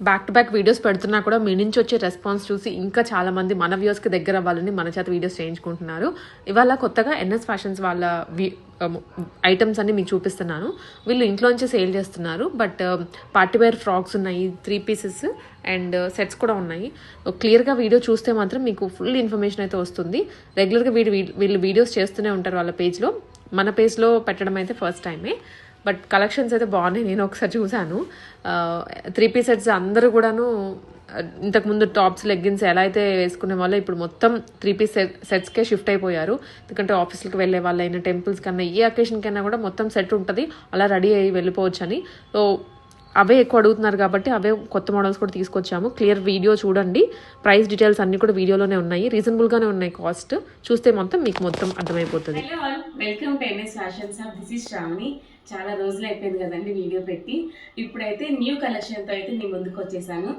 Back to back videos పెడుతున్నా కూడా మీ నుంచి వచ్చే రెస్పాన్స్ చూసి ఇంకా చాలా మంది మన వ్యూస్కి దగ్గర అవ్వాలని మన చేత వీడియోస్ చేయించుకుంటున్నారు. ఇవాళ కొత్తగా ఎన్ఎస్ ఫ్యాషన్స్ వాళ్ళ ఐటమ్స్ అన్ని మీకు చూపిస్తున్నాను. వీళ్ళు ఇంట్లోంచి సేల్ చేస్తున్నారు. బట్ పార్టీ వేర్ ఫ్రాక్స్ ఉన్నాయి, 3 పీసెస్ అండ్ సెట్స్ కూడా ఉన్నాయి. క్లియర్గా వీడియో చూస్తే మాత్రం మీకు ఫుల్ ఇన్ఫర్మేషన్ అయితే వస్తుంది. రెగ్యులర్గా వీళ్ళు వీడియోస్ చేస్తూనే ఉంటారు వాళ్ళ పేజ్లో. మన పేజ్లో పెట్టడం అయితే ఫస్ట్ టైమే. బట్ కలెక్షన్స్ అయితే బాగున్నాయి. నేను ఒకసారి చూశాను. 3 పీస్ సెట్స్ అందరూ కూడాను ఇంతకుముందు టాప్స్ లెగ్గిన్స్ ఎలా అయితే వేసుకునే వాళ్ళు ఇప్పుడు మొత్తం 3 పీస్ సెట్స్కే షిఫ్ట్ అయిపోయారు. ఎందుకంటే ఆఫీస్కి వెళ్ళే వాళ్ళైనా టెంపుల్స్ కన్నా ఏ అకేషన్ కన్నా కూడా మొత్తం సెట్ ఉంటుంది, అలా రెడీ అయ్యి వెళ్ళిపోవచ్చు అని. సో అవే ఎక్కువ అడుగుతున్నారు కాబట్టి అవే కొత్త మోడల్స్ కూడా తీసుకొచ్చాము. క్లియర్ వీడియో చూడండి. ప్రైస్ డీటెయిల్స్ అన్ని కూడా వీడియోలోనే ఉన్నాయి. రీజనబుల్గానే ఉన్నాయి. కాస్ట్ చూస్తే మీకు మొత్తం అర్థమైపోతుంది. Hello all, welcome to NS fashions hub. This is Shravani. చాలా రోజులు అయిపోయింది కదండి వీడియో పెట్టి. ఇప్పుడైతే న్యూ కలెక్షన్తో అయితే నేను ముందుకు వచ్చేసాను.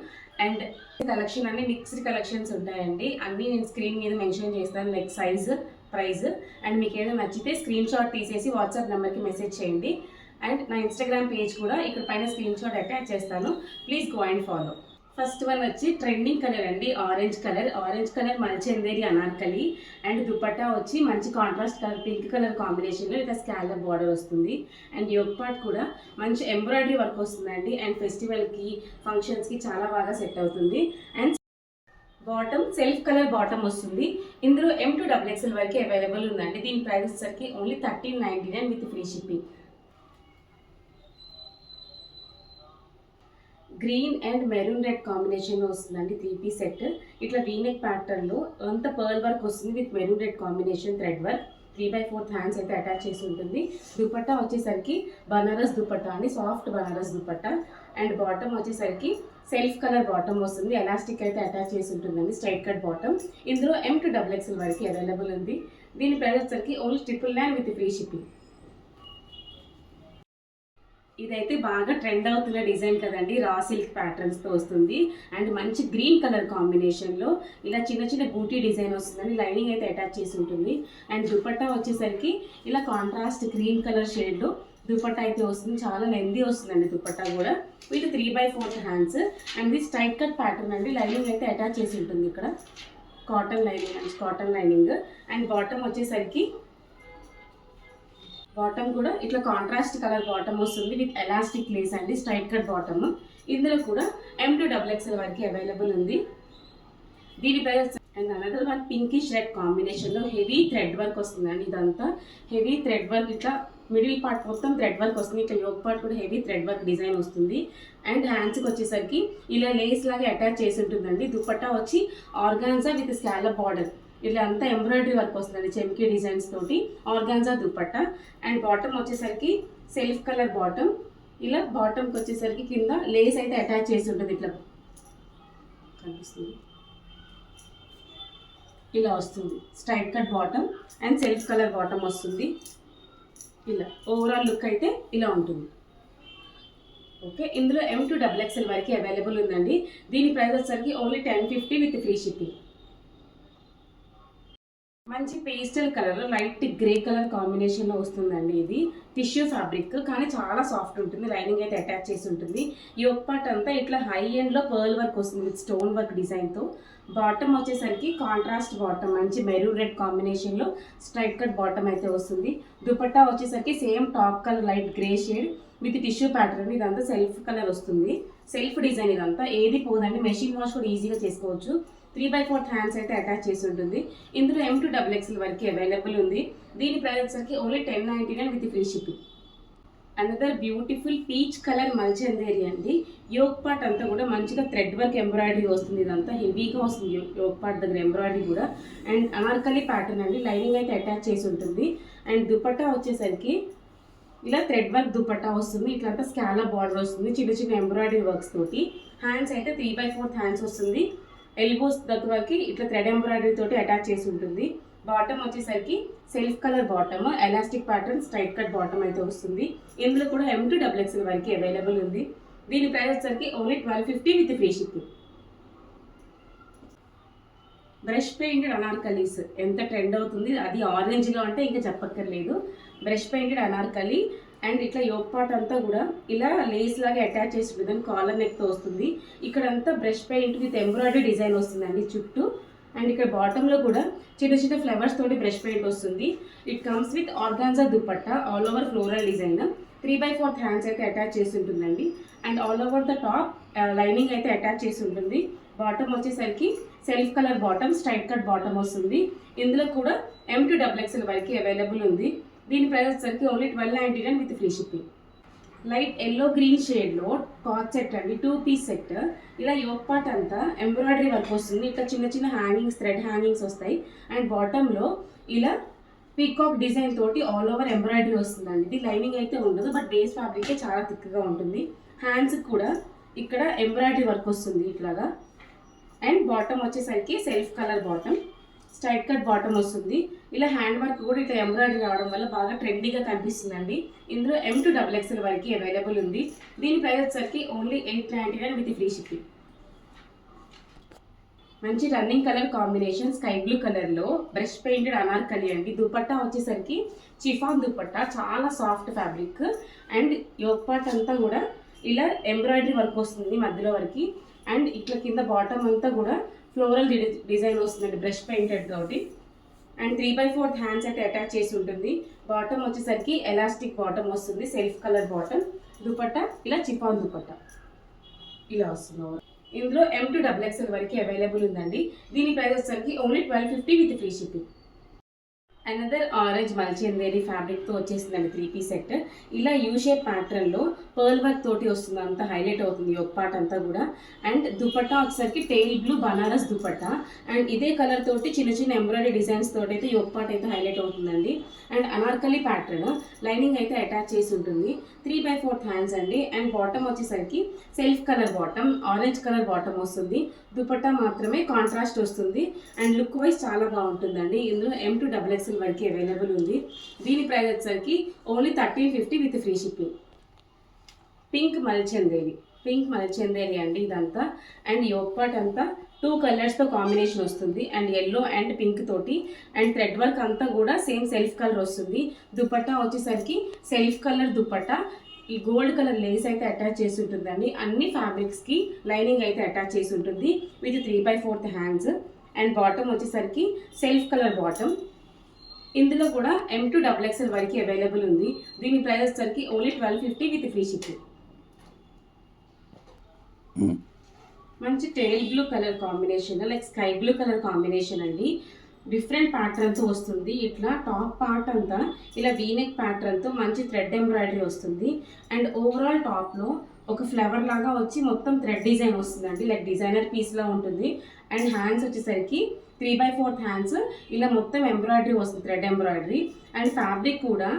అండ్ కలెక్షన్ అన్ని మిక్స్డ్ కలెక్షన్స్ ఉంటాయండి. అన్నీ నేను స్క్రీన్ మీద మెన్షన్ చేస్తాను, లైక్ సైజ్, ప్రైస్. అండ్ మీకు ఏదో నచ్చితే స్క్రీన్ షాట్ తీసేసి వాట్సాప్ నెంబర్కి మెసేజ్ చేయండి. అండ్ నా ఇన్స్టాగ్రామ్ పేజ్ కూడా ఇక్కడ పైన స్క్రీన్ షాట్ అటాచ్ చేస్తాను. Please go and follow. First one వచ్చి ట్రెండింగ్ కలర్ అండి, ఆరెంజ్ కలర్ మల్చందేరి అనార్కలి. అండ్ దుపట్టా వచ్చి మంచి కాంట్రాస్ట్ కలర్ పింక్ కలర్ కాంబినేషన్లో ఇక స్కాలప్ బార్డర్ వస్తుంది. అండ్ యోగ్ పార్ట్ కూడా మంచి ఎంబ్రాయిడరీ వర్క్ వస్తుందండి. అండ్ ఫెస్టివల్కి, ఫంక్షన్స్కి చాలా బాగా సెట్ అవుతుంది. And bottom self colour bottom వస్తుంది. ఇందులో M2XXL వరకు అవైలబుల్ ఉందండి. దీని ప్రైస్ వచ్చేసరికి only 1399 with free shipping. Green and maroon red కాంబినేషన్లో వస్తుందండి 3 పీస్ సెట్. ఇట్లా వీనెక్ ప్యాటర్న్లో అంత పర్ల్ వర్క్ వస్తుంది with maroon red combination thread work. 3/4 hands అయితే అటాచ్ చేసి ఉంటుంది. దుపట్టా వచ్చేసరికి బనారస్ దుపట్టా అండి, soft Banaras dupatta. And bottom వచ్చేసరికి సెల్ఫ్ కలర్ బాటమ్ వస్తుంది. ఎలాస్టిక్ అయితే అటాచ్ చేసి ఉంటుందండి, స్ట్రైట్ కట్ బాటమ్. ఇందులో M2XXL వరకు అవైలబుల్ ఉంది. దీని ప్రైస్ వచ్చేసరికి ఓన్లీ 999 విత్ ఫ్రీ షిప్పింగ్. ఇదైతే బాగా ట్రెండ్ అవుతున్న డిజైన్ కదండి, రా సిల్క్ ప్యాటర్న్స్తో వస్తుంది. అండ్ మంచి గ్రీన్ కలర్ కాంబినేషన్లో ఇలా చిన్న చిన్న బూటీ డిజైన్ వస్తుందండి. లైనింగ్ అయితే అటాచ్ చేసి ఉంటుంది. అండ్ దుపట్టా వచ్చేసరికి ఇలా కాంట్రాస్ట్ గ్రీన్ కలర్ షేడ్లో దుపట్టా అయితే వస్తుంది. చాలా లెందీ వస్తుందండి దుపట్టా కూడా. వీటి 3/4 హ్యాండ్స్. అండ్ ఇది స్ట్రైట్ కట్ ప్యాటర్న్ అండి. లైనింగ్ అయితే అటాచ్ చేసి ఉంటుంది. ఇక్కడ కాటన్ లైనింగ్. అండ్ బాటమ్ వచ్చేసరికి బాటమ్ కూడా ఇట్లా కాంట్రాస్ట్ కలర్ బాటమ్ వస్తుంది విత్ ఎలాస్టిక్ లేస్ అండి, స్ట్రైట్ కట్ బాటమ్. ఇందులో కూడా M2XXL వరకు అవైలబుల్ ఉంది. దీని price and another one pinkish red కాంబినేషన్లో హెవీ థ్రెడ్ వర్క్ వస్తుందండి. ఇదంతా హెవీ థ్రెడ్ వర్క్, ఇట్లా మిడిల్ పార్ట్ మొత్తం థ్రెడ్ వర్క్ వస్తుంది. ఇట్లా యోగ్ పార్ట్ కూడా హెవీ థ్రెడ్ వర్క్ డిజైన్ వస్తుంది. అండ్ హ్యాండ్స్కి వచ్చేసరికి ఇలా లేస్ లాగా అటాచ్ చేసి ఉంటుందండి. దుపట్టా వచ్చి ఆర్గాన్జా విత్ స్కాలప్ బార్డర్, ఇట్లా అంతా ఎంబ్రాయిడరీ వర్క్ వస్తుందండి, చెమ్కీ డిజైన్స్ తోటి. ఆర్గాన్జా దుపట్టా. అండ్ బాటమ్ వచ్చేసరికి సెల్ఫ్ కలర్ బాటమ్. ఇలా బాటమ్కి వచ్చేసరికి కింద లేస్ అయితే అటాచ్ చేసి ఉంటుంది. ఇట్లా కనిపిస్తుంది, ఇలా వస్తుంది. Straight cut bottom and self colour bottom వస్తుంది. ఇలా ఓవరాల్ లుక్ అయితే ఇలా ఉంటుంది. ఓకే, ఇందులో M2XXL వరకు అవైలబుల్ ఉందండి. దీని ప్రైస్ వచ్చేసరికి ఓన్లీ 1050 విత్ ఫ్రీ షిప్పింగ్. మంచి పేస్టల్ కలర్లో లైట్ గ్రే కలర్ కాంబినేషన్లో వస్తుందండి. ఇది టిష్యూ ఫ్యాబ్రిక్ కానీ చాలా సాఫ్ట్ ఉంటుంది. లైనింగ్ అయితే అటాచ్ చేసి ఉంటుంది. యోగ్ పార్ట్ అంతా ఇట్లా హై ఎండ్లో పర్ల్ వర్క్ వస్తుంది విత్ స్టోన్ వర్క్ డిజైన్తో. బాటమ్ వచ్చేసరికి కాంట్రాస్ట్ బాటమ్, మంచి మెరూన్ రెడ్ కాంబినేషన్లో స్ట్రైట్ కట్ బాటమ్ అయితే వస్తుంది. దుపట్టా వచ్చేసరికి same top colour light grey shade with tissue pattern. ఇదంతా సెల్ఫ్ కలర్ వస్తుంది, సెల్ఫ్ డిజైన్. ఇదంతా ఏది పోదండి, మెషిన్ వాష్ కూడా ఈజీగా చేసుకోవచ్చు. 3/4 హ్యాండ్స్ అయితే అటాచ్ చేసి ఉంటుంది. ఇందులో M2XXL వరకు అవైలబుల్ ఉంది. దీని ప్రైస్ వచ్చేసరికి only 1099 with free shipping. Another beautiful peach colour మల్చందేరి అండి. యోగ్ పార్ట్ అంతా కూడా మంచిగా థ్రెడ్ వర్క్ ఎంబ్రాయిడరీ వస్తుంది. ఇదంతా హెవీగా వస్తుంది యోగ్ పార్ట్ దగ్గర ఎంబ్రాయిడరీ కూడా. అండ్ అనార్కలి ప్యాటర్న్ అండి, లైనింగ్ అయితే అటాచ్ చేసి ఉంటుంది. అండ్ దుపట్టా వచ్చేసరికి ఇలా థ్రెడ్ వర్క్ దుపట్టా వస్తుంది. ఇట్లంతా స్కాలప్ బార్డర్ వస్తుంది, చిన్న చిన్న ఎంబ్రాయిడరీ వర్క్స్ తోటి. హ్యాండ్స్ అయితే 3/4 హ్యాండ్స్ వస్తుంది. ఎల్బోస్ దగ్గర వరకు ఇట్లా థ్రెడ్ ఎంబ్రాయిడరీ తోటి అటాచ్ చేసి ఉంటుంది. బాటమ్ వచ్చేసరికి self colour bottom, elastic pattern, straight cut bottom అయితే వస్తుంది. ఇందులో కూడా M2XXL వరకు అవైలబుల్ ఉంది. దీని ప్రైస్ వచ్చేసరికి only 1250 with free shipping. Brush painted anarkalis ఎంత ట్రెండ్ అవుతుంది, అది ఆరెంజ్లో అంటే ఇంకా చెప్పక్కర్లేదు. బ్రష్ పెయింటెడ్ అనార్కలి అండ్ ఇట్లా యోక్ పార్ట్ అంతా కూడా ఇలా లేస్ లాగా అటాచ్ చేసి ఉంటుంది, కాలర్ నెక్తో వస్తుంది. ఇక్కడంతా brush paint with embroidery design వస్తుందండి చుట్టూ. అండ్ ఇక్కడ బాటంలో కూడా చిన్న చిన్న ఫ్లవర్స్ తోటి బ్రష్ పెయింట్ వస్తుంది. It comes with organza dupatta, all over floral design. 3/4 hands అయితే అటాచ్ చేసి ఉంటుందండి. And all over the top lining అయితే అటాచ్ చేసి ఉంటుంది. బాటమ్ వచ్చేసరికి self colour bottom, straight cut bottom వస్తుంది. ఇందులో కూడా M to XXL వరకు అవైలబుల్ ఉంది. దీని ప్రైస్ వచ్చేసరికి only 1299 with free shipping. Light yellow green షేడ్లో కాట్ సెట్ అండి, 2 పీస్ సెట్. ఇలా యోక్ పార్ట్ అంతా ఎంబ్రాయిడరీ వర్క్ వస్తుంది. ఇట్లా చిన్న చిన్న హ్యాంగింగ్స్, థ్రెడ్ హ్యాంగింగ్స్ వస్తాయి. అండ్ బాటంలో ఇలా పీకాక్ డిజైన్ తోటి ఆల్ ఓవర్ ఎంబ్రాయిడరీ వస్తుందండి. ఇది లైనింగ్ అయితే ఉండదు, బట్ బేస్ ఫ్యాబ్రికే చాలా థిక్గా ఉంటుంది. హ్యాండ్స్ కూడా ఇక్కడ ఎంబ్రాయిడరీ వర్క్ వస్తుంది ఇట్లాగా. అండ్ బాటమ్ వచ్చేసరికి self colour bottom, straight cut bottom వస్తుంది. ఇలా హ్యాండ్ వర్క్ కూడా ఇట్లా ఎంబ్రాయిడరీ రావడం వల్ల బాగా ట్రెండీగా కనిపిస్తుందండి. ఇందులో M to XXL వరకు అవైలబుల్ ఉంది. దీని ప్రైస్ వచ్చేసరికి ఓన్లీ 899 విత్ ఫ్రీ షిప్పింగ్. మంచి running colour combination sky blue కలర్లో బ్రష్ పెయింటెడ్ అనార్కలి అండి. దుపట్టా వచ్చేసరికి చిఫాన్ దుపట్టా, చాలా soft fabric. And yoke part అంతా కూడా ఇలా ఎంబ్రాయిడరీ వర్క్ వస్తుంది మధ్యలో వరకు. అండ్ ఇట్లా కింద బాటమ్ అంతా కూడా ఫ్లోరల్ డిజైన్ వస్తుందండి బ్రష్ పెయింటెడ్ తోటి. అండ్ 3/4 హ్యాండ్స్ అయితే అటాచ్ చేసి ఉంటుంది. బాటమ్ వచ్చేసరికి ఎలాస్టిక్ బాటమ్ వస్తుంది, సెల్ఫ్ కలర్ బాటమ్. దుపట్టా ఇలా చిఫాన్ దుపట్టా ఇలా వస్తుంది. ఇందులో M to XXL వరకు అవైలబుల్ ఉందండి. దీని ప్రైస్ వచ్చేసరికి only 1250 with free shipping. Another orange మల్చందేరి ఫ్యాబ్రిక్తో వచ్చేసిందండి 3 పీస్ సెట్. ఇలా యూ షేప్ ప్యాటర్న్లో పర్ల్ వర్క్ తోటి వస్తుంది, అంతా హైలైట్ అవుతుంది యోక్ పార్ట్ అంతా కూడా. అండ్ దుపట్టా వచ్చేసరికి tail blue Banaras dupatta. And ఇదే కలర్ తోటి చిన్న చిన్న ఎంబ్రాయిడరీ డిజైన్స్ తోటి అయితే యోక్ పార్ట్ అయితే హైలైట్ అవుతుందండి. అండ్ అనార్కలి ప్యాటర్న్, లైనింగ్ అయితే అటాచ్ చేసి ఉంటుంది. 3/4 హ్యాండ్స్ అండి. అండ్ బాటమ్ వచ్చేసరికి self colour bottom, orange colour bottom వస్తుంది. దుపట్టా మాత్రమే కాంట్రాస్ట్ వస్తుంది. అండ్ లుక్ వైజ్ చాలా బాగుంటుందండి. ఇందులో M to XXL వరకు అవైలబుల్ ఉంది. దీని ప్రైస్ వచ్చేసరికి only 1350 with free shipping. Pink మల్చందేరి అండి ఇదంతా. అండ్ యోక్ పార్ట్ అంతా 2 కలర్స్తో కాంబినేషన్ వస్తుంది. అండ్ ఎల్లో అండ్ పింక్ తోటి. అండ్ థ్రెడ్ వర్క్ అంతా కూడా సేమ్ సెల్ఫ్ కలర్ వస్తుంది. దుపట్టా వచ్చేసరికి సెల్ఫ్ కలర్ దుపట్టా, ఈ గోల్డ్ కలర్ లేస్ అయితే అటాచ్ చేసి ఉంటుందండి. అన్ని ఫ్యాబ్రిక్స్కి లైనింగ్ అయితే అటాచ్ చేసి ఉంటుంది విత్ 3/4 హ్యాండ్స్. అండ్ బాటమ్ వచ్చేసరికి సెల్ఫ్ కలర్ బాటమ్. ఇందులో కూడా M to XXL వరకు అవైలబుల్ ఉంది. దీని ప్రైస్ వచ్చేసరికి ఓన్లీ 1250 విత్ ఫ్రీ షిప్పింగ్. మంచి tail blue colour combination, like sky blue colour combination అండి. డిఫరెంట్ ప్యాటర్న్తో వస్తుంది. ఇట్లా టాప్ పార్ట్ అంతా ఇలా వీనెక్ ప్యాటర్న్తో మంచి థ్రెడ్ ఎంబ్రాయిడరీ వస్తుంది. అండ్ ఓవరాల్ టాప్లో ఒక ఫ్లవర్ లాగా వచ్చి మొత్తం థ్రెడ్ డిజైన్ వస్తుందండి, లైక్ డిజైనర్ పీస్లా ఉంటుంది. అండ్ హ్యాండ్స్ వచ్చేసరికి 3/4 హ్యాండ్స్, ఇలా మొత్తం ఎంబ్రాయిడరీ వస్తుంది, థ్రెడ్ ఎంబ్రాయిడరీ. అండ్ ఫ్యాబ్రిక్ కూడా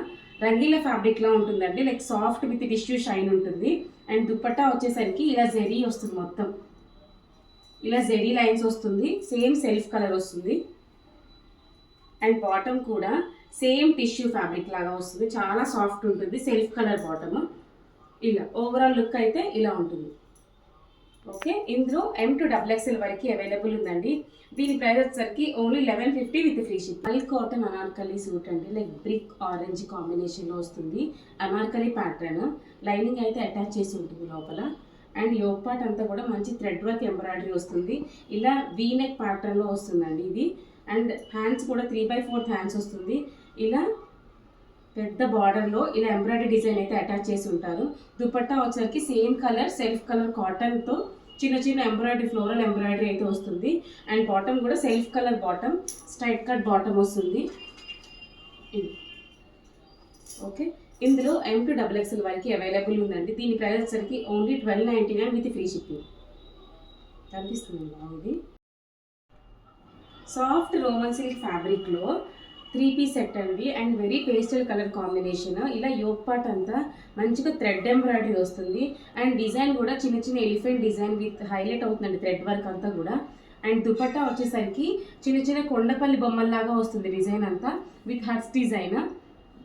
రంగీల ఫ్యాబ్రిక్లా ఉంటుందండి, like soft with tissue shine ఉంటుంది. అండ్ దుపట్టా వచ్చేసరికి ఇలా జెరీ వస్తుంది, మొత్తం ఇలా జెరీ లైన్స్ వస్తుంది, సేమ్ సెల్ఫ్ కలర్ వస్తుంది. అండ్ బాటమ్ కూడా సేమ్ టిష్యూ ఫ్యాబ్రిక్ లాగా వస్తుంది, చాలా సాఫ్ట్ ఉంటుంది, సెల్ఫ్ కలర్ బాటమ్. ఇలా ఓవరాల్ లుక్ అయితే ఇలా ఉంటుంది. ఓకే, ఇందులో M to XXL వరకు అవైలబుల్ ఉందండి. దీని ప్రైస్ వచ్చేసరికి ఓన్లీ 1150 విత్ ఫ్రీ షిప్. మల్ కాటన్ అనార్కలి సూట్ అండి, లైక్ బ్రిక్ ఆరెంజ్ కాంబినేషన్లో వస్తుంది. అనార్కలి ప్యాటర్న్, లైనింగ్ అయితే అటాచ్ చేసి ఉంటుంది లోపల. అండ్ యోక్ పార్ట్ అంతా కూడా మంచి థ్రెడ్ వర్క్ ఎంబ్రాయిడరీ వస్తుంది, ఇలా వీనెక్ ప్యాటర్న్లో వస్తుందండి ఇది. అండ్ హ్యాండ్స్ కూడా 3/4 హ్యాండ్స్ వస్తుంది. ఇలా పెద్ద బార్డర్లో ఇలా ఎంబ్రాయిడరీ డిజైన్ అయితే అటాచ్ చేసి ఉంటారు. దుపట్టా వచ్చేసరికి సేమ్ కలర్ సెల్ఫ్ కలర్ కాటన్తో చిన్న చిన్న ఎంబ్రాయిడరీ, ఫ్లోరల్ ఎంబ్రాయిడరీ అయితే వస్తుంది. అండ్ బాటమ్ కూడా self colour bottom, straight cut bottom వస్తుంది. ఓకే, ఇందులో M to XXL వరకు అవైలబుల్ ఉందండి. దీని ప్రైస్ వచ్చేసరికి ఓన్లీ 1299 విత్ ఫ్రీ షిప్పింగ్. కనిపిస్తుంది ఇది సాఫ్ట్ రోమన్ సిల్క్ ఫ్యాబ్రిక్లో 3 పీస్ సెట్ అండి. And very pastel colour combination. ఇలా యోక్ పార్ట్ అంతా మంచిగా థ్రెడ్ ఎంబ్రాయిడరీ వస్తుంది. అండ్ డిజైన్ కూడా చిన్న చిన్న ఎలిఫెంట్ డిజైన్ విత్ హైలైట్ అవుతుందండి థ్రెడ్ వర్క్ అంతా కూడా. అండ్ దుపట్టా వచ్చేసరికి చిన్న చిన్న కొండపల్లి బొమ్మల్లాగా వస్తుంది డిజైన్ అంతా with hearts design.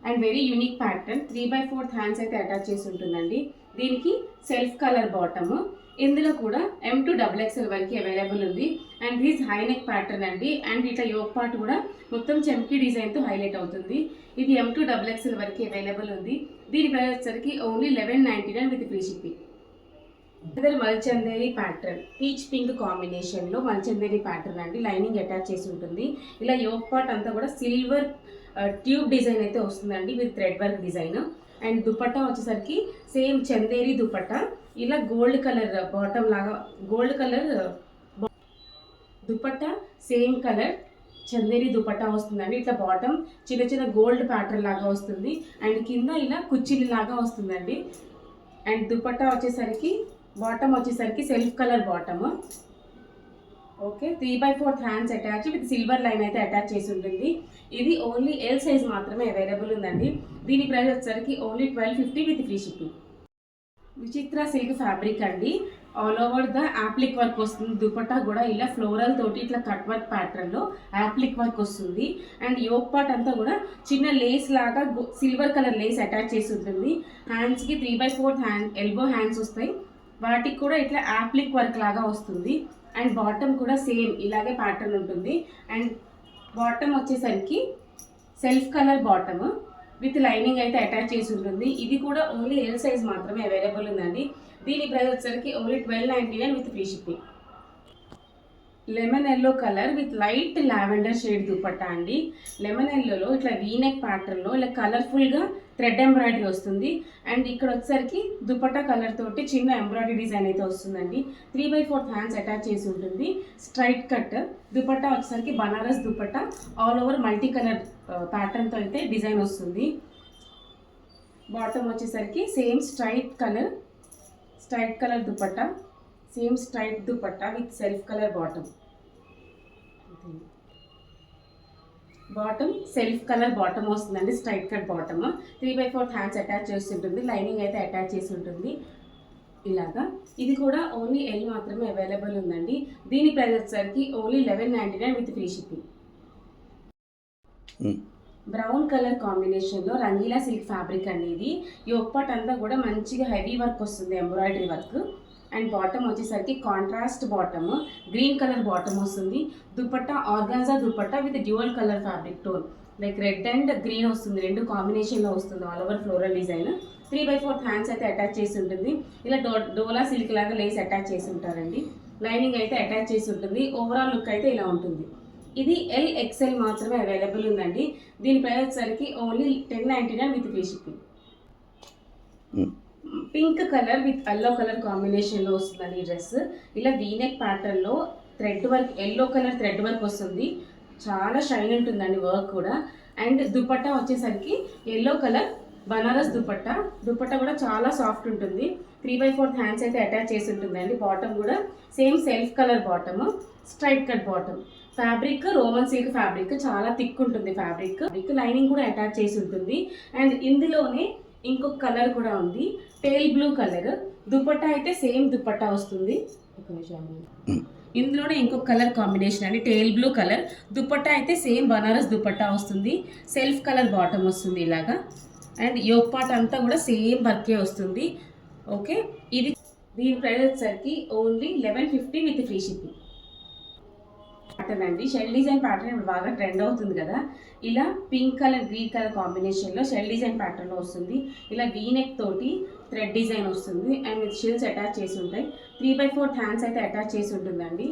And very unique pattern, 3/4 hands అయితే అటాచ్ చేసి ఉంటుందండి. దీనికి సెల్ఫ్ కలర్ బాటమ్. ఇందులో కూడా M2XXL వరకు అవైలబుల్ ఉంది. And this high neck pattern అండి. అండ్ ఇట్లా యోక్ పార్ట్ కూడా మొత్తం చమ్కీ డిజైన్తో హైలైట్ అవుతుంది. ఇది M2XXL వరకు అవైలబుల్ ఉంది. దీని ప్రైస్ వచ్చేసరికి ఓన్లీ 1199 విత్ ఫ్రీ షిప్పింగ్. ఇద్దరు మల్చందేరి ప్యాటర్న్ పీచ్ పింక్ కాంబినేషన్లో మల్చందేరి ప్యాటర్న్ అండి. లైనింగ్ అటాచ్ చేసి ఉంటుంది. ఇలా యోక్ పార్ట్ అంతా కూడా సిల్వర్ ట్యూబ్ డిజైన్ అయితే వస్తుందండి with thread work design. And dupatta వచ్చేసరికి సేమ్ చందేరి దుపట్టా. ఇలా గోల్డ్ కలర్ బాటమ్ లాగా gold colour dupatta same colour Chanderi dupatta వస్తుందండి. ఇట్లా బాటమ్ చిన్న చిన్న గోల్డ్ ప్యాటర్న్ లాగా వస్తుంది. అండ్ కింద ఇలా కుచ్చిలి లాగా వస్తుందండి. అండ్ దుపట్టా వచ్చేసరికి బాటమ్ వచ్చేసరికి self colour bottom. Okay, 3/4 hands attach with silver line అయితే అటాచ్ చేసి ఉంటుంది. ఇది ఓన్లీ ఎల్ సైజ్ మాత్రమే అవైలబుల్ ఉందండి. దీని ప్రైస్ వచ్చేసరికి ఓన్లీ 1250 విత్ ఫ్రీ షిప్పింగ్. విచిత్ర సిల్క్ ఫ్యాబ్రిక్ అండి. All over the appliqué work వస్తుంది. దుపట్టా కూడా ఇలా ఫ్లోరల్ తోటి ఇట్లా కట్ వర్క్ ప్యాటర్న్లో యాప్లిక్ వర్క్ వస్తుంది. అండ్ యోక్ పార్ట్ అంతా కూడా చిన్న లేస్ లాగా సిల్వర్ కలర్ లేస్ అటాచ్ చేసి ఉంటుంది. హ్యాండ్స్కి 3/4 ఎల్బో హ్యాండ్స్ వస్తాయి. వాటికి కూడా ఇట్లా యాప్లిక్ వర్క్ లాగా వస్తుంది. అండ్ బాటమ్ కూడా సేమ్ ఇలాగే ప్యాటర్న్ ఉంటుంది. అండ్ బాటమ్ వచ్చేసరికి self colour bottom with lining అయితే అటాచ్ చేసి ఉంటుంది. ఇది కూడా ఓన్లీ ఎల్ సైజ్ మాత్రమే అవైలబుల్ ఉందండి. దీని ప్రైస్ వచ్చేసరికి only 1299 with free shipping. Lemon yellow colour with light lavender shade dupatta అండి. లెమన్ ఎల్లోలో ఇట్లా వీనెక్ ప్యాటర్న్లో ఇలా కలర్ఫుల్గా థ్రెడ్ ఎంబ్రాయిడరీ వస్తుంది. అండ్ ఇక్కడ వచ్చేసరికి దుపట్టా కలర్ తోటి చిన్న ఎంబ్రాయిడరీ డిజైన్ అయితే వస్తుందండి. 3/4 హ్యాండ్స్ అటాచ్ చేసి ఉంటుంది. స్ట్రైట్ కట్ దుపట్టా వచ్చేసరికి Banaras dupatta all over multi colour ప్యాటర్న్తో అయితే డిజైన్ వస్తుంది. బాటమ్ వచ్చేసరికి same straight colour dupatta, same straight dupatta with self colour bottom self colour bottom వస్తుందండి. Straight cut bottom 3/4 hands attach చేసి ఉంటుంది. లైనింగ్ అయితే అటాచ్ చేసి ఉంటుంది ఇలాగా. ఇది కూడా ఓన్లీ ఎల్ మాత్రమే అవైలబుల్ ఉందండి. దీని ప్రైస్ వచ్చేసరికి only 1199 with free shipping. Brown colour కాంబినేషన్లో రంగీలా సిల్క్ ఫ్యాబ్రిక్ అండి. ఇది యోక్ పార్ట్ అంతా కూడా మంచిగా హెవీ వర్క్ వస్తుంది, ఎంబ్రాయిడరీ వర్క్. అండ్ బాటమ్ వచ్చేసరికి contrast bottom green colour bottom వస్తుంది. Dupatta organza dupatta with dual colour fabric tone like red and green వస్తుంది. రెండు కాంబినేషన్లో వస్తుంది. All over floral design. 3/4 hands అయితే అటాచ్ చేసి ఉంటుంది. ఇలా డోలా సిల్క్ లాగా లేస్ అటాచ్ చేసి ఉంటారండి. లైనింగ్ అయితే అటాచ్ చేసి ఉంటుంది. ఓవరాల్ లుక్ అయితే ఇలా ఉంటుంది. ఇది LXL మాత్రమే అవైలబుల్ ఉందండి. దీని ప్రైస్ వచ్చేసరికి only 1099 with free shipping. Pink colour with yellow colour కాంబినేషన్లో వస్తుందండి ఈ డ్రెస్. ఇలా వీనెక్ ప్యాటర్న్లో thread work yellow colour thread work వస్తుంది. చాలా షైన్ ఉంటుందండి వర్క్ కూడా. అండ్ దుపట్టా వచ్చేసరికి ఎల్లో కలర్ బనారస్ దుపట్టా కూడా చాలా సాఫ్ట్ ఉంటుంది. 3/4 హ్యాండ్స్ అయితే అటాచ్ చేసి ఉంటుందండి. బాటమ్ కూడా same self colour bottom, straight cut bottom. Fabric Roman silk fabric, చాలా థిక్ ఉంటుంది ఫ్యాబ్రిక్. లైనింగ్ కూడా అటాచ్ చేసి ఉంటుంది. అండ్ ఇందులోనే ఇంకొక కలర్ కూడా ఉంది, టేల్ బ్లూ కలర్. దుపట్టా అయితే సేమ్ దుపట్టా వస్తుంది. ఇందులోనే ఇంకొక కలర్ కాంబినేషన్ అండి, టేల్ బ్లూ కలర్. దుపట్టా అయితే సేమ్ బనారస్ దుపట్టా వస్తుంది. సెల్ఫ్ కలర్ బాటమ్ వస్తుంది ఇలాగా. అండ్ యోక్ పార్ట్ అంతా కూడా సేమ్ వర్కే వస్తుంది. ఓకే, ఇది దీని ప్రైస్ వచ్చేసరికి only 1150 with free shipping. Pattern అండి, షెల్ డిజైన్ ప్యాటర్న్ ఇప్పుడు బాగా ట్రెండ్ అవుతుంది కదా. ఇలా పింక్ కలర్ గ్రీన్ కలర్ కాంబినేషన్లో షెల్ డిజైన్ ప్యాటర్న్లో వస్తుంది. ఇలా వీనెక్ తోటి థ్రెడ్ డిజైన్ వస్తుంది. అండ్ విత్ షిల్స్ అటాచ్ చేసి ఉంటాయి. 3/4 హ్యాండ్స్ అయితే అటాచ్ చేసి ఉంటుందండి.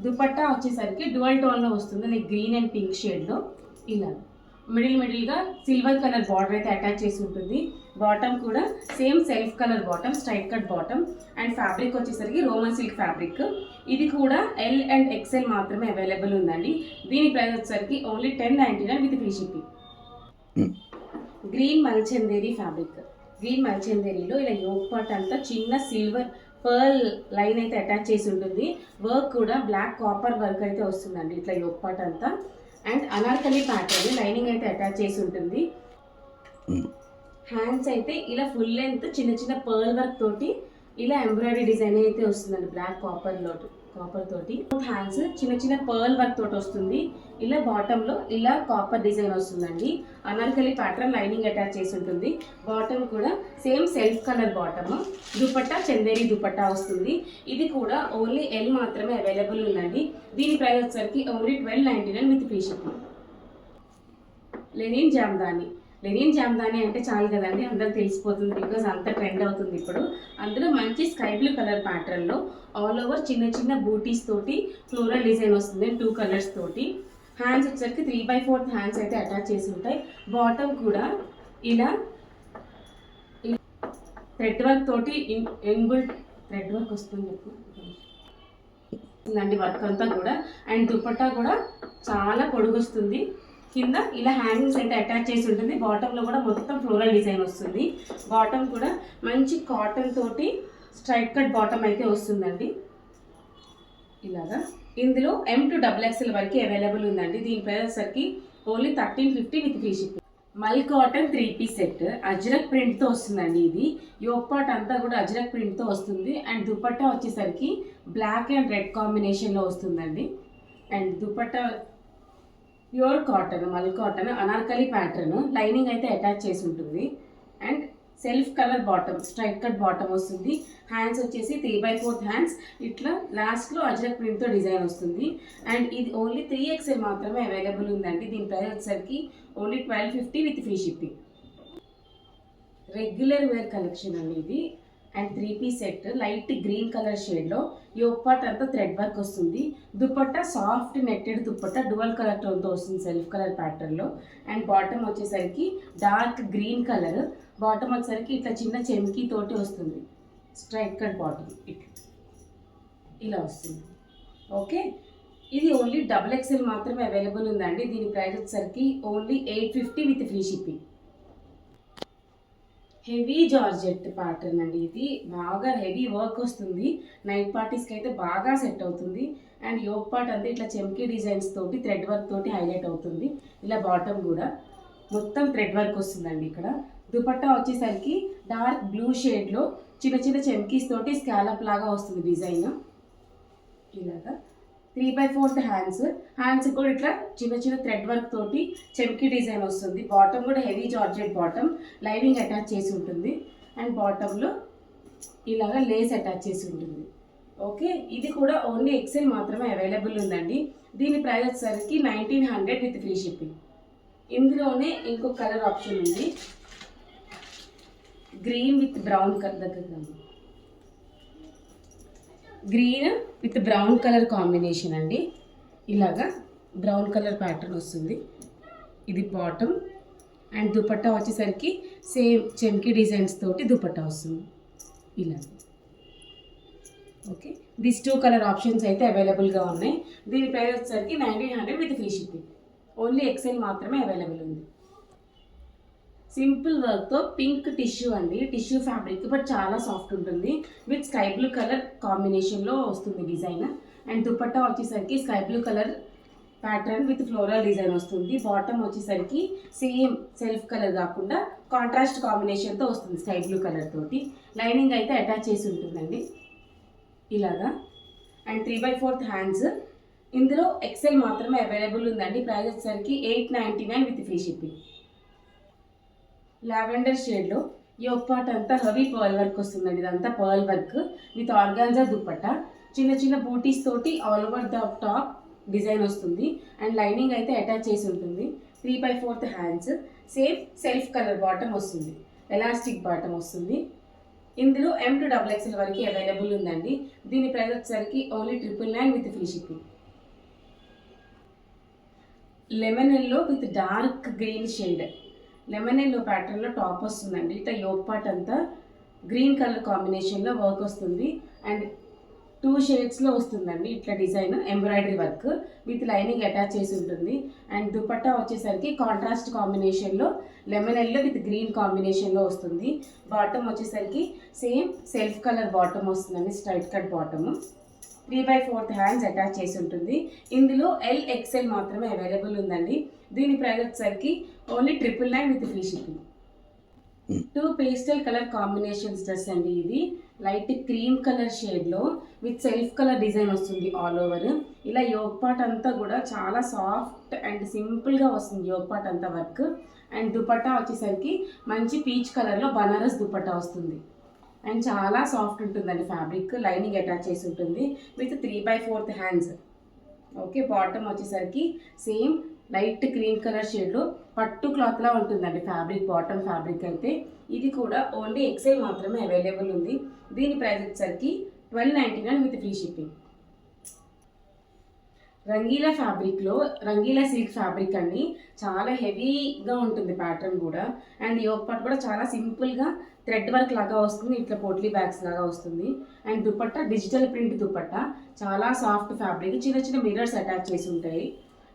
దుపట్టా వచ్చేసరికి డ్యువల్ టోన్లో వస్తుంది, లైక్ గ్రీన్ అండ్ పింక్ షేడ్లో. ఇలా మిడిల్గా సిల్వర్ కలర్ బార్డర్ అయితే అటాచ్ చేసి ఉంటుంది. బాటమ్ కూడా same self colour bottom, straight cut bottom. And fabric వచ్చేసరికి రోమన్ సిల్క్ ఫ్యాబ్రిక్. ఇది కూడా L అండ్ XL మాత్రమే అవైలబుల్ ఉందండి. దీని ప్రైస్ వచ్చేసరికి only 1099 with free shipping. Green మల్చందేరి ఫ్యాబ్రిక్. గ్రీన్ మల్చందేరిలో ఇలా యోక్ పార్ట్ అంతా చిన్న సిల్వర్ పర్ల్ లైన్ అయితే అటాచ్ చేసి ఉంటుంది. వర్క్ కూడా బ్లాక్ కాపర్ వర్క్ అయితే వస్తుందండి ఇట్లా యోక్ పార్ట్ అంతా. అండ్ అనార్కలి ప్యాటర్న్ లైనింగ్ అయితే అటాచ్ చేసి ఉంటుంది. హ్యాండ్స్ అయితే ఇలా ఫుల్ లెంత్ చిన్న చిన్న పర్ల్ వర్క్ తోటి ఇలా ఎంబ్రాయిడరీ డిజైన్ అయితే వస్తుందండి బ్లాక్ కాపర్ తోటి హ్యాండ్స్ చిన్న చిన్న పర్ల్ వర్క్ తోటి వస్తుంది. ఇలా బాటమ్ లో ఇలా కాపర్ డిజైన్ వస్తుందండి. అనార్కలి ప్యాటర్న్ లైనింగ్ అటాచ్ చేసి ఉంటుంది. బాటమ్ కూడా same self colour bottom. Dupatta Chanderi dupatta వస్తుంది. ఇది కూడా ఓన్లీ ఎల్ మాత్రమే అవైలబుల్ ఉందండి. దీని ప్రైస్ వచ్చేసరికి only 1299 with free shipping. Linen jamdani అంటే చాలు కదండి, అందరికి తెలిసిపోతుంది బికాజ్ అంత ట్రెండ్ అవుతుంది ఇప్పుడు. అందులో మంచి స్కై బ్లూ కలర్ ప్యాటర్న్లో ఆల్ ఓవర్ చిన్న చిన్న బూటీస్ తోటి ఫ్లోరల్ డిజైన్ వస్తుంది 2 కలర్స్ తోటి. హ్యాండ్స్ వచ్చేసరికి 3/4 హ్యాండ్స్ అయితే అటాచ్ చేసి ఉంటాయి. బాటమ్ కూడా ఇలా థ్రెడ్ వర్క్ తోటి ఇన్బుల్ట్ థ్రెడ్ వర్క్ వస్తుంది అండి వర్క్ అంతా కూడా. అండ్ దుపట్టా కూడా చాలా పొడుగు వస్తుంది. కింద ఇలా హ్యాంగింగ్స్ అయితే అటాచ్ చేసి ఉంటుంది. బాటంలో కూడా మొత్తం ఫ్లోరల్ డిజైన్ వస్తుంది. బాటమ్ కూడా మంచి కాటన్ తోటి స్ట్రైట్ కట్ బాటమ్ అయితే వస్తుందండి ఇలాగా. ఇందులో M to XXL వరకు అవైలబుల్ ఉందండి. దీని ప్రైస్ వచ్చేసరికి ఓన్లీ 1350 విత్ ఫ్రీ షిప్పింగ్. మల్ కాటన్ 3-piece సెట్ అజ్రక్ ప్రింట్తో వస్తుందండి. ఇది యోక్ పార్ట్ అంతా కూడా అజ్రక్ ప్రింట్తో వస్తుంది. అండ్ దుపట్టా వచ్చేసరికి బ్లాక్ అండ్ రెడ్ కాంబినేషన్లో వస్తుందండి. And dupatta pure cotton mul cotton anarkali pattern lining అయితే అటాచ్ చేసి ఉంటుంది. And self colour bottom straight cut bottom వస్తుంది. హ్యాండ్స్ వచ్చేసి 3/4 హ్యాండ్స్ ఇట్లా లాస్ట్లో అజ్రక్ ప్రింట్తో డిజైన్ వస్తుంది. అండ్ ఇది ఓన్లీ 3XL మాత్రమే అవైలబుల్ ఉందండి. దీని ప్రైస్ వచ్చేసరికి only 1250 with free shipping. Regular wear collection అండి ఇది. And 3-piece set light green colour షేడ్లో యోక్ పార్ట్ అంతా థ్రెడ్ వర్క్ వస్తుంది. Dupatta soft netted dupatta dual colour టోన్తో వస్తుంది సెల్ఫ్ కలర్ ప్యాటర్న్లో. అండ్ బాటమ్ వచ్చేసరికి డార్క్ గ్రీన్ కలర్. బాటమ్ వచ్చేసరికి ఇట్లా చిన్న చెమ్కీ తోటి వస్తుంది. స్ట్రైట్ కట్ బాటమ్ ఇట్లా ఇలా వస్తుంది. ఓకే, ఇది ఓన్లీ XXL మాత్రమే అవైలబుల్ ఉందండి. దీని ప్రైస్ వచ్చేసరికి only 850 with free shipping. Heavy georgette pattern అండి. ఇది బాగా హెవీ వర్క్ వస్తుంది. నైట్ పార్టీస్కి అయితే బాగా సెట్ అవుతుంది. అండ్ యోక్ పార్ట్ అంతా ఇట్లా చెమ్కీ డిజైన్స్ తోటి థ్రెడ్ వర్క్ తోటి హైలైట్ అవుతుంది. ఇలా బాటమ్ కూడా మొత్తం థ్రెడ్ వర్క్ వస్తుందండి. ఇక్కడ దుపట్టా వచ్చేసరికి డార్క్ బ్లూ షేడ్లో చిన్న చిన్న చెమ్కీస్ తోటి స్కాలప్ లాగా వస్తుంది డిజైన్. ఇలాగా 3/4 హ్యాండ్స్ కూడా ఇట్లా చిన్న చిన్న థ్రెడ్ వర్క్ తోటి చెమ్కీ డిజైన్ వస్తుంది. బాటమ్ కూడా heavy georgette bottom lining attach చేసి ఉంటుంది. అండ్ బాటంలో ఇలాగా లేస్ అటాచ్ చేసి ఉంటుంది. ఓకే, ఇది కూడా ఓన్లీ XL మాత్రమే అవైలబుల్ ఉందండి. దీని ప్రైస్ వచ్చేసరికి 1900 విత్ ఫ్రీ షిప్పింగ్. ఇందులోనే ఇంకో కలర్ ఆప్షన్ ఉంది. గ్రీన్ విత్ బ్రౌన్ కలర్ దగ్గర green with brown colour combination అండి. ఇలాగా బ్రౌన్ కలర్ ప్యాటర్న్ వస్తుంది. ఇది బాటమ్. అండ్ దుపట్టా వచ్చేసరికి సేమ్ చెమ్కీ డిజైన్స్ తోటి దుపట్టా వస్తుంది ఇలా. ఓకే, దిస్ 2 కలర్ ఆప్షన్స్ అయితే అవైలబుల్గా ఉన్నాయి. దీని ప్రైస్ వచ్చేసరికి 1900 with free shipping. Only XL మాత్రమే అవైలబుల్ ఉంది. సింపుల్ వర్క్తో పింక్ టిష్యూ అండి. టిష్యూ ఫ్యాబ్రిక్ బట్ చాలా సాఫ్ట్ ఉంటుంది. విత్ స్కై బ్లూ కలర్ కాంబినేషన్లో వస్తుంది డిజైన్. అండ్ దుపట్టా వచ్చేసరికి sky blue colour pattern with floral design వస్తుంది. బాటమ్ వచ్చేసరికి సేమ్ సెల్ఫ్ కలర్ కాకుండా కాంట్రాస్ట్ కాంబినేషన్తో వస్తుంది స్కై బ్లూ కలర్ తోటి. లైనింగ్ అయితే అటాచ్ చేసి ఉంటుందండి ఇలాగా. And 3/4 hands. ఇందులో XL మాత్రమే అవైలబుల్ ఉందండి. ప్రైస్ వచ్చేసరికి 899 విత్ ఫ్రీ షిప్పింగ్. లావెండర్ షేడ్లో యోక్ పార్ట్ అంతా హెవీ పర్ల్ వర్క్ వస్తుందండి. ఇదంతా pearl work with organza dupatta చిన్న చిన్న బూటీస్ తోటి all over the top design వస్తుంది. అండ్ లైనింగ్ అయితే అటాచ్ చేసి ఉంటుంది. 3/4 hands same self colour bottom వస్తుంది. ఎలాస్టిక్ బాటమ్ వస్తుంది. ఇందులో M to XXL వరకు అవైలబుల్ ఉందండి. దీని ప్రైస్ వచ్చేసరికి only 999 with free shipping. Lemon yellow with dark green shade lemon yellow ప్యాటర్న్లో టాప్ వస్తుందండి. ఇట్లా యోక్ పార్ట్ అంతా గ్రీన్ కలర్ కాంబినేషన్లో వర్క్ వస్తుంది. అండ్ 2 షేడ్స్లో వస్తుందండి ఇట్లా design embroidery work with lining attach చేసి ఉంటుంది. అండ్ దుపట్టా వచ్చేసరికి కాంట్రాస్ట్ కాంబినేషన్లో లెమన్ ఎల్లో విత్ గ్రీన్ కాంబినేషన్లో వస్తుంది. బాటమ్ వచ్చేసరికి సేమ్ సెల్ఫ్ కలర్ బాటమ్ వస్తుందండి. Straight cut bottom 3/4 hands attach చేసి ఉంటుంది. ఇందులో LXL మాత్రమే అవైలబుల్ ఉందండి. దీని ప్రైస్ వచ్చేసరికి only 999 with free shipping. 2 pastel colour combinations dress అండి. ఇది లైట్ క్రీమ్ కలర్ షేడ్లో విత్ సెల్ఫ్ కలర్ డిజైన్ వస్తుంది ఆల్ ఓవర్. ఇలా యోగ్ పార్ట్ అంతా కూడా చాలా సాఫ్ట్ అండ్ సింపుల్గా వస్తుంది యోగ్ పార్ట్ అంతా వర్క్. అండ్ దుపట్టా వచ్చేసరికి మంచి పీచ్ కలర్లో బనారస్ దుపట్టా వస్తుంది. అండ్ చాలా సాఫ్ట్ ఉంటుందండి ఫ్యాబ్రిక్. లైనింగ్ అటాచ్ చేసి ఉంటుంది విత్ 3/4 హ్యాండ్స్. ఓకే, బాటమ్ వచ్చేసరికి సేమ్ లైట్ క్రీమ్ కలర్ షేడ్లో పట్టు క్లాత్లా ఉంటుందండి ఫ్యాబ్రిక్. బాటమ్ ఫ్యాబ్రిక్ అయితే ఇది కూడా ఓన్లీ ఎక్సెల్ మాత్రమే అవైలబుల్ ఉంది. దీని ప్రైస్ వచ్చేసరికి 1299 విత్ ఫ్రీ షిప్పింగ్. రంగీలా ఫ్యాబ్రిక్లో రంగీలా సిల్క్ ఫ్యాబ్రిక్ అండి, చాలా హెవీగా ఉంటుంది ప్యాటర్న్ కూడా. అండ్ యోగ్ పార్ట్ కూడా చాలా సింపుల్గా థ్రెడ్ వర్క్ లాగా వస్తుంది, ఇట్లా పోట్లీ బ్యాగ్స్ లాగా వస్తుంది. And dupatta digital print dupatta, చాలా సాఫ్ట్ ఫ్యాబ్రిక్, చిన్న చిన్న మిర్రర్స్ అటాచ్ చేసి ఉంటాయి.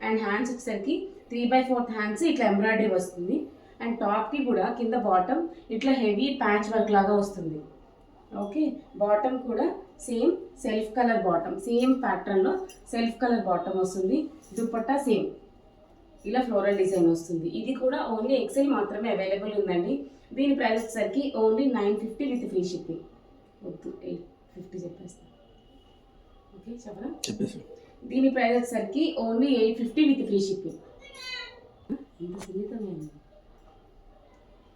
అండ్ హ్యాండ్స్ వచ్చేసరికి 3/4 హ్యాండ్స్ ఇట్లా ఎంబ్రాయిడరీ వస్తుంది. అండ్ టాప్కి కూడా కింద బాటమ్ ఇట్లా హెవీ ప్యాచ్ వర్క్ లాగా వస్తుంది. ఓకే, బాటమ్ కూడా same self colour bottom, same ప్యాటర్న్లో సెల్ఫ్ కలర్ బాటమ్ వస్తుంది. దుపట్టా సేమ్ ఇలా ఫ్లోరల్ డిజైన్ వస్తుంది. ఇది కూడా ఓన్లీ ఎక్సెల్ మాత్రమే అవైలబుల్ ఉందండి. దీని ప్రైస్ వచ్చేసరికి ఓన్లీ 950 విత్ ఫ్రీ షిప్పింగ్. వద్దు 850 చెప్పేస్తాను. ఓకే చెప్పరా, దీని ప్రైస్ వచ్చేసరికి ఓన్లీ 850 విత్ ఫ్రీ షిప్పింగ్. ఇంత సున్నితమైన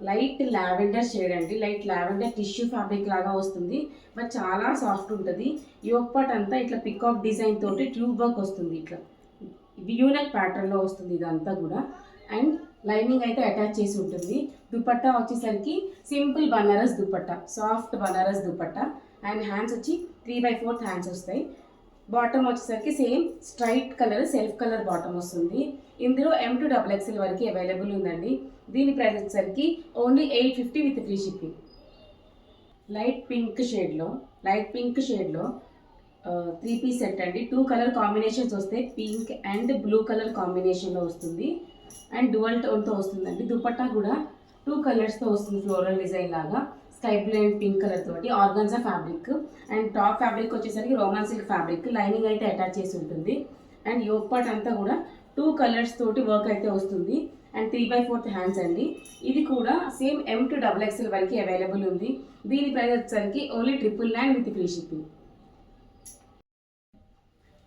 లైట్ లావెండర్ షేడ్ అండి, లైట్ లావెండర్ టిష్యూ ఫ్యాబ్రిక్ లాగా వస్తుంది, బట్ చాలా సాఫ్ట్ ఉంటుంది. యోగ్ పార్ట్ అంతా ఇట్లా పికాక్ డిజైన్ తోటి ట్యూబ్ వర్క్ వస్తుంది, ఇట్లా యూనెక్ ప్యాటర్న్లో వస్తుంది ఇదంతా కూడా. అండ్ లైనింగ్ అయితే అటాచ్ చేసి ఉంటుంది. దుపట్టా వచ్చేసరికి simple Banaras dupatta, soft Banaras dupatta. And hands వచ్చి 3/4 హ్యాండ్స్ వస్తాయి. బాటమ్ వచ్చేసరికి same straight colour self colour bottom వస్తుంది. ఇందులో M to XXL వరకు అవైలబుల్ ఉందండి. దీని ప్రైస్ వచ్చేసరికి only 850 with free shipping. Light pink షేడ్లో 3 పీస్ సెట్ అండి. 2 కలర్ కాంబినేషన్స్ వస్తాయి, పింక్ అండ్ బ్లూ కలర్ కాంబినేషన్లో వస్తుంది. అండ్ డువల్ టోన్తో వస్తుందండి. దుపట్టా కూడా 2 కలర్స్తో వస్తుంది, ఫ్లోరల్ డిజైన్ లాగా, sky blue and pink colour తోటి, organza fabric. And top fabric వచ్చేసరికి రోమన్ సిల్క్ ఫ్యాబ్రిక్, లైనింగ్ అయితే అటాచ్ చేసి ఉంటుంది. అండ్ యోగ్ పార్ట్ అంతా కూడా 2 కలర్స్ తోటి వర్క్ అయితే వస్తుంది. అండ్ 3/4 హ్యాండ్స్ అండి. ఇది కూడా సేమ్ M to XXL వరకు అవైలబుల్ ఉంది. దీని ప్రైస్ వచ్చేసరికి only 999 with free shipping.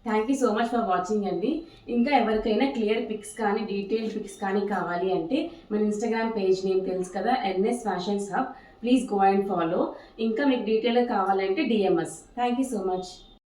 Thank you so much for watching అండి. ఇంకా ఎవరికైనా క్లియర్ పిక్స్ కానీ డీటెయిల్ పిక్స్ కానీ కావాలి అంటే మన ఇన్స్టాగ్రామ్ పేజ్ నేమ్ తెలుసు కదా, NS fashions hub. Please go and follow. ఇంకా మీకు డీటెయిల్గా కావాలంటే DM us. Thank you so much.